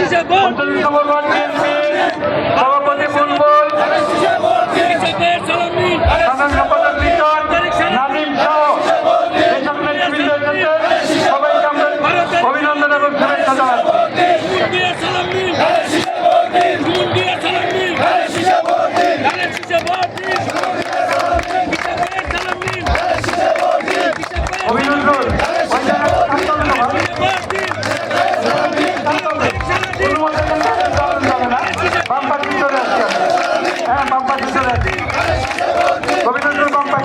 39 নম্বর word BNP সভাপতি বুলবুল, সাধারণ সম্পাদক লিটন, নাদিম সহ যেসব নেতৃবৃন্দ এসেছেন সবাইকে আমরা অভিনন্দন এবং শুভেচ্ছা জানাচ্ছি। অভিনন্দন। বাম্পার চলে আসছে, হ্যাঁ বাম্পার চলে আসছে, অভিনন্দন বাম্পার।